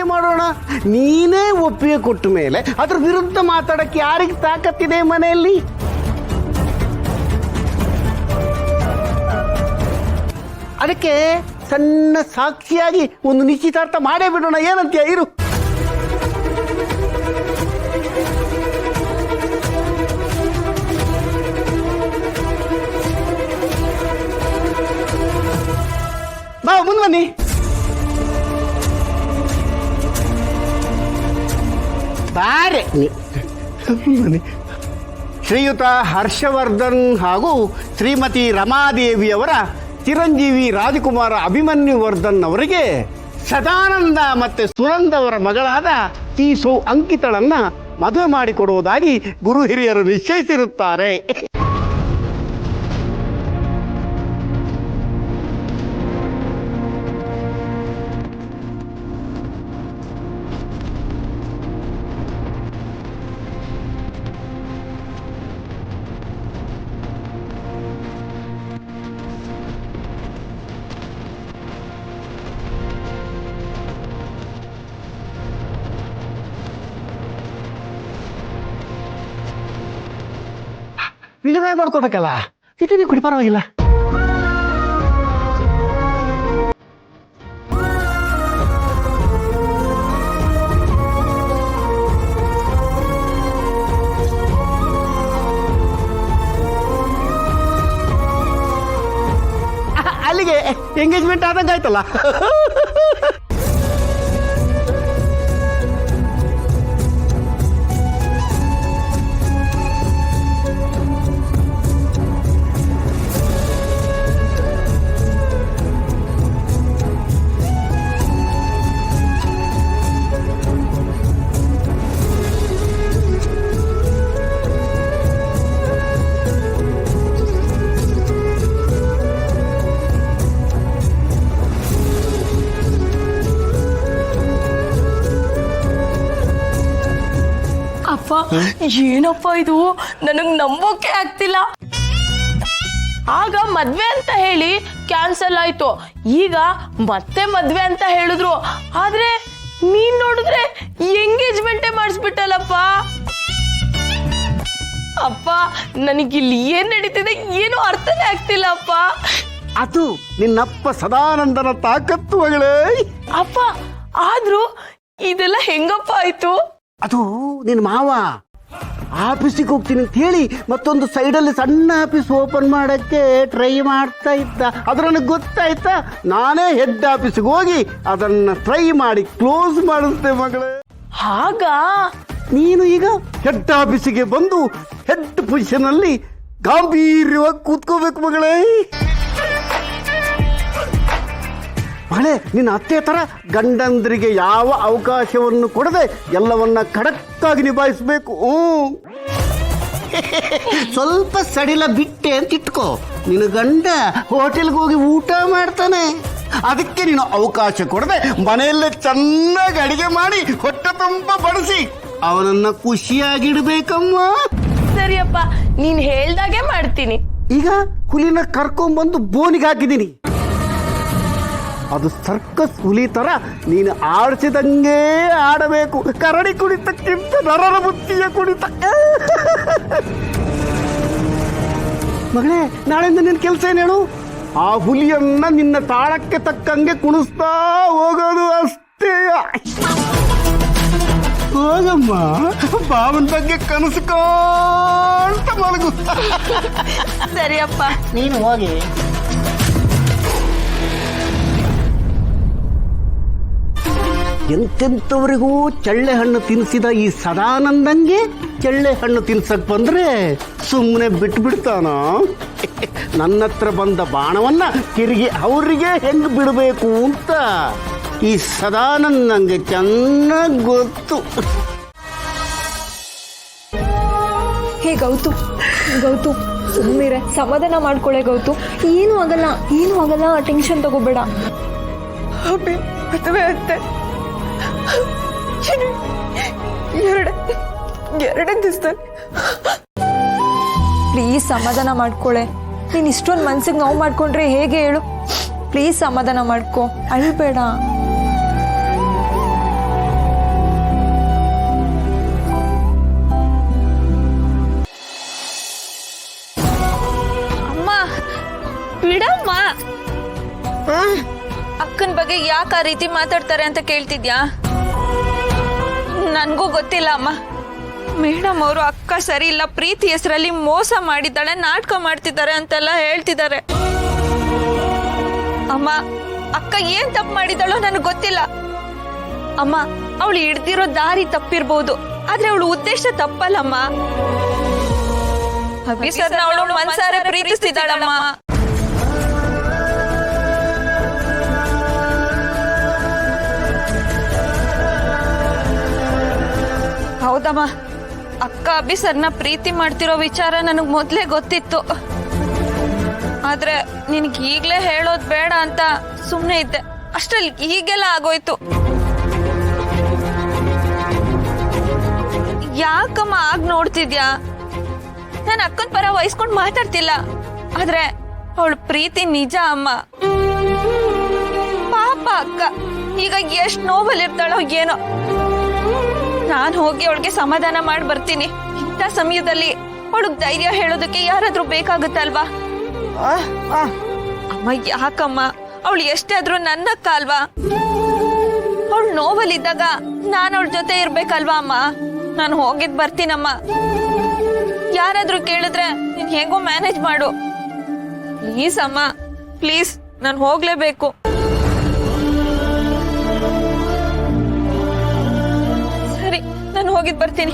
ಹಾಗೆ ಮಾಡೋಣ. ನೀನೇ ಒಪ್ಪಿಗೆ ಕೊಟ್ಟ ಮೇಲೆ ಅದ್ರ ವಿರುದ್ಧ ಮಾತಾಡಕ್ಕೆ ಯಾರಿಗೆ ತಾಕತ್ತಿದೆ ಮನೆಯಲ್ಲಿ? ಅದಕ್ಕೆ ಸಣ್ಣ ಸಾಕ್ಷಿಯಾಗಿ ಒಂದು ನಿಶ್ಚಿತಾರ್ಥ ಮಾಡೇ ಬಿಡೋಣ, ಏನಂತೀಯ? ಇರು. ಬಾ ಮುಂದೆ ಬನ್ನಿ. ಬಾರೆ ಬನ್ನಿ. ಶ್ರೀಯುತ ಹರ್ಷವರ್ಧನ್ ಹಾಗೂ ಶ್ರೀಮತಿ ರಮಾದೇವಿಯವರ ಚಿರಂಜೀವಿ ರಾಜಕುಮಾರ ಅಭಿಮನ್ಯು ವರ್ಧನ್ ಅವರಿಗೆ ಸದಾನಂದ ಮತ್ತೆ ಸುನಂದವರ ಮಗಳಾದ ಈ ಅಂಕಿತಳನ್ನ ಮದುವೆ ಮಾಡಿಕೊಡುವುದಾಗಿ ಗುರು ಹಿರಿಯರು ನಿಶ್ಚಯಿಸಿರುತ್ತಾರೆ. ವಿನಿಮಯ ಮಾಡ್ಕೋಬೇಕಲ್ಲ, ಇಟ್ಟು ಕುಡಿ ಪರವಾಗಿಲ್ಲ. ಅಲ್ಲಿಗೆ ಎಂಗೇಜ್ಮೆಂಟ್ ಆದಂಗೆ ಆಯ್ತಲ್ಲ. ಏನಪ್ಪ ಇದು, ನನಗ್ ನಂಬೋಕೆ ಆಗ್ತಿಲ್ಲ. ಆಗ ಮದ್ವೆ ಅಂತ ಹೇಳಿ ಕ್ಯಾನ್ಸಲ್ ಆಯ್ತು, ಈಗ ಮತ್ತೆ ಮದ್ವೆ ಅಂತ ಹೇಳಿದ್ರು. ಆದ್ರೆ ನೀನ್ ನೋಡಿದ್ರೆ ಎಂಗೇಜ್ಮೆಂಟೇ ಮಾಡಿಸ್ಬಿಟ್ಟಲ್ಲಪ್ಪ. ಅಪ್ಪ, ನನಗಿಲ್ಲಿ ಏನ್ ನಡೀತಿದೆ ಏನು ಅರ್ಥನೇ ಆಗ್ತಿಲ್ಲ ಅಪ್ಪ. ಅದು ನಿನ್ನಪ್ಪ ಸದಾನಂದನ ತಾಕತ್ತು ಮಗಳೇ. ಅಪ್ಪ, ಆದ್ರೂ ಇದೆಲ್ಲ ಹೆಂಗಪ್ಪ ಆಯ್ತು? ಅದು ನಿನ್ನ ಮಾವ ಆಫೀಸಿಗೆ ಹೋಗ್ತೀನಿ ಅಂತ ಹೇಳಿ ಮತ್ತೊಂದು ಸೈಡಲ್ಲಿ ಸಣ್ಣ ಆಫೀಸ್ ಓಪನ್ ಮಾಡಕ್ಕೆ ಟ್ರೈ ಮಾಡ್ತಾ ಇದ್ದ. ಅದು ನನಗೆ ಗೊತ್ತಾಯ್ತಾ, ನಾನೇ ಹೆಡ್ ಆಫೀಸಿಗೆ ಹೋಗಿ ಅದನ್ನ ಟ್ರೈ ಮಾಡಿ ಕ್ಲೋಸ್ ಮಾಡಿಸ್ದೆ ಮಗಳೇ. ಹಾಗ ನೀನು ಈಗ ಹೆಡ್ ಆಫೀಸಿಗೆ ಬಂದು ಹೆಡ್ ಪೊಸಿಷನ್ ಅಲ್ಲಿ ಗಾಂಭೀರ್ಯವಾಗಿ ಕೂತ್ಕೋಬೇಕು ಮಗಳೇ. ಮಗಳೇ, ನಿನ್ನ ಅತ್ತೆ ತರ ಗಂಡಂದ್ರಿಗೆ ಯಾವ ಅವಕಾಶವನ್ನು ಕೊಡದೆ ಎಲ್ಲವನ್ನ ಖಡಕ್ಕಾಗಿ ನಿಭಾಯಿಸಬೇಕು. ಸ್ವಲ್ಪ ಸಡಿಲ ಬಿಟ್ಟೆ ಅಂತ ಇಟ್ಕೋ, ನಿನ್ನ ಗಂಡ ಹೋಟೆಲ್ಗೆ ಹೋಗಿ ಊಟ ಮಾಡ್ತಾನೆ. ಅದಕ್ಕೆ ನೀನು ಅವಕಾಶ ಕೊಡದೆ ಮನೆಯಲ್ಲೇ ಚೆನ್ನಾಗಿ ಅಡಿಗೆ ಮಾಡಿ ಹೊಟ್ಟೆ ತುಂಬ ಬಡಿಸಿ ಅವನನ್ನ ಖುಷಿಯಾಗಿಡ್ಬೇಕಮ್ಮ. ಸರಿಯಪ್ಪ, ನೀನ್ ಹೇಳ್ದಾಗೆ ಮಾಡ್ತೀನಿ. ಈಗ ಹುಲಿನ ಕರ್ಕೊಂಡ್ಬಂದು ಬೋನಿಗೆ ಹಾಕಿದ್ದೀನಿ. ಅದು ಸರ್ಕಸ್ ಹುಲಿ ತರ ನೀನು ಆಡಿಸಿದಂಗೆ ಆಡಬೇಕು. ಕರಡಿ ಕುಣಿತಕ್ಕಿಂತ ನರರ ಬುತ್ತಿಯ ಕುಣಿತ. ಮಗಳೇ, ನಾಳೆಯಿಂದ ನಿನ್ನ ಕೆಲಸ ಏನು ಹೇಳು? ಆ ಹುಲಿಯನ್ನ ನಿನ್ನ ತಾಳಕ್ಕೆ ತಕ್ಕಂಗೆ ಕುಣಿಸ್ತಾ ಹೋಗೋದು ಅಷ್ಟೇ. ಹೋಗಮ್ಮ, ಬಾವನ ಬಗ್ಗೆ ಕನಸು ಕಾಣ್ತ ಮಲಗು. ಸರಿಯಪ್ಪ, ನೀನು ಹೋಗಿ. ಎಂತೆಂಥವರಿಗೂ ಚಳ್ಳೆ ಹಣ್ಣು ತಿನ್ನಿಸಿದ ಈ ಸದಾನಂದಂಗೆ ಚಳ್ಳೆ ಹಣ್ಣು ತಿನ್ಸಕ್ ಬಂದ್ರೆ ಸುಮ್ಮನೆ ಬಿಟ್ಬಿಡ್ತಾನ? ನನ್ನ ಹತ್ರ ಬಂದ ಬಾಣವನ್ನ ತಿರುಗಿ ಅವರಿಗೆ ಹೆಂಗ್ ಬಿಡಬೇಕು ಅಂತ ಈ ಸದಾನಂದಂಗೆ ಚೆನ್ನಾಗಿ ಗೊತ್ತು. ಹೇ ಗೌತು, ಸುಮ್ಮನಿರೆ, ಸಮಾಧಾನ ಮಾಡ್ಕೊಳ್ಳೆ ಗೌತು. ಏನೂ ಆಗಲ್ಲ, ಟೆನ್ಷನ್ ತಗೋಬೇಡ. ಅಬ್ಬಿ, ಮದುವೆ ಅತ್ತೆ ಎರಡೇ ದಿವಸದಲ್ಲಿ. ಪ್ಲೀಸ್ ಸಮಾಧಾನ ಮಾಡ್ಕೊಳ್ಳೆ. ನೀನು ಇಷ್ಟೊಂದು ಮನ್ಸಿಗೆ ನೋವು ಮಾಡ್ಕೊಂಡ್ರೆ ಹೇಗೆ ಹೇಳು? ಪ್ಲೀಸ್ ಸಮಾಧಾನ ಮಾಡ್ಕೊ, ಅಳ್ಬೇಡ. ಬಿಡಮ್ಮ. ಅಕ್ಕನ ಬಗ್ಗೆ ಯಾಕೆ ಆ ರೀತಿ ಮಾತಾಡ್ತಾರೆ ಅಂತ ಕೇಳ್ತಿದ್ಯಾ? ನನ್ಗೂ ಗೊತ್ತಿಲ್ಲ ಅಮ್ಮ. ಮೇಡಮ್ ಅವರು ಅಕ್ಕ ಸರಿ ಇಲ್ಲ, ಪ್ರೀತಿ ಹೆಸರಲ್ಲಿ ಮೋಸ ಮಾಡಿದ್ದಾಳೆ, ನಾಟಕ ಮಾಡ್ತಿದ್ದಾರೆ ಅಂತೆಲ್ಲ ಹೇಳ್ತಿದ್ದಾರೆ. ಅಮ್ಮ, ಅಕ್ಕ ಏನ್ ತಪ್ಪು ಮಾಡಿದಾಳೋ ನನಗೆ ಗೊತ್ತಿಲ್ಲ. ಅಮ್ಮ, ಅವಳು ಹಿಡ್ದಿರೋ ದಾರಿ ತಪ್ಪಿರ್ಬೋದು, ಆದ್ರೆ ಅವಳು ಉದ್ದೇಶ ತಪ್ಪಲ್ಲಮ್ಮ. ಅಭಿ ಸರ್ನ ಅವಳು ಮನ್ಸಾರೆ ಪ್ರೀತಿಸ್ತಿದ್ದಾಳಮ್ಮ. ಹೌದಮ್ಮ, ಅಕ್ಕ ಅಭಿ ಸರ್ನ ಪ್ರೀತಿ ಮಾಡ್ತಿರೋ ವಿಚಾರ ನನಗ್ ಮೊದ್ಲೇ ಗೊತ್ತಿತ್ತು. ಆದ್ರೆ ನಿನಗೆ ಈಗ್ಲೇ ಹೇಳೋದ್ ಬೇಡ ಅಂತ ಸುಮ್ನೆ ಇದ್ದೆ. ಅಷ್ಟ್ರಲ್ಲಿ ಹೀಗೆಲ್ಲ ಆಗೋಯ್ತು. ಯಾಕಮ್ಮ ಆಗ್ ನೋಡ್ತಿದ್ಯಾ? ನಾನು ಅಕ್ಕನ ಪರ ವಹಿಸ್ಕೊಂಡ್ ಮಾತಾಡ್ತಿಲ್ಲ, ಆದ್ರೆ ಅವಳ ಪ್ರೀತಿ ನಿಜ ಅಮ್ಮ. ಪಾಪ ಅಕ್ಕ ಈಗ ಎಷ್ಟ್ ನೋವಲ್ಲಿರ್ತಾಳೋ ಏನೋ. ನಾನ್ ಹೋಗಿ ಅವಳಿಗೆ ಸಮಾಧಾನ ಮಾಡಿ ಬರ್ತೀನಿ. ಇಂಥ ಸಮಯದಲ್ಲಿ ಅವಳಿಗೆ ಧೈರ್ಯ ಹೇಳೋದಕ್ಕೆ ಯಾರಾದ್ರೂ ಬೇಕಾಗುತ್ತಲ್ವಾ? ಅಮ್ಮ ಯಾಕಮ್ಮ, ಅವಳು ಎಷ್ಟೇ ಆದ್ರೂ ನನ್ನ ಅಕ್ಕ ಅಲ್ವಾ? ಅವಳು ನೋವಲ್ಲಿದ್ದಾಗ ನಾನು ಅವಳ ಜೊತೆ ಇರ್ಬೇಕಲ್ವಾ ಅಮ್ಮ? ನಾನು ಹೋಗಿದ್ ಬರ್ತೀನಮ್ಮ. ಯಾರಾದ್ರೂ ಕೇಳಿದ್ರೆ ನೀನ್ ಹೇಗೋ ಮ್ಯಾನೇಜ್ ಮಾಡು ಪ್ಲೀಸ್ ಅಮ್ಮ, ಪ್ಲೀಸ್. ನಾನು ಹೋಗ್ಲೇಬೇಕು. ಸರಿ, ನಾನು ಹೋಗಿದ್ ಬರ್ತೀನಿ.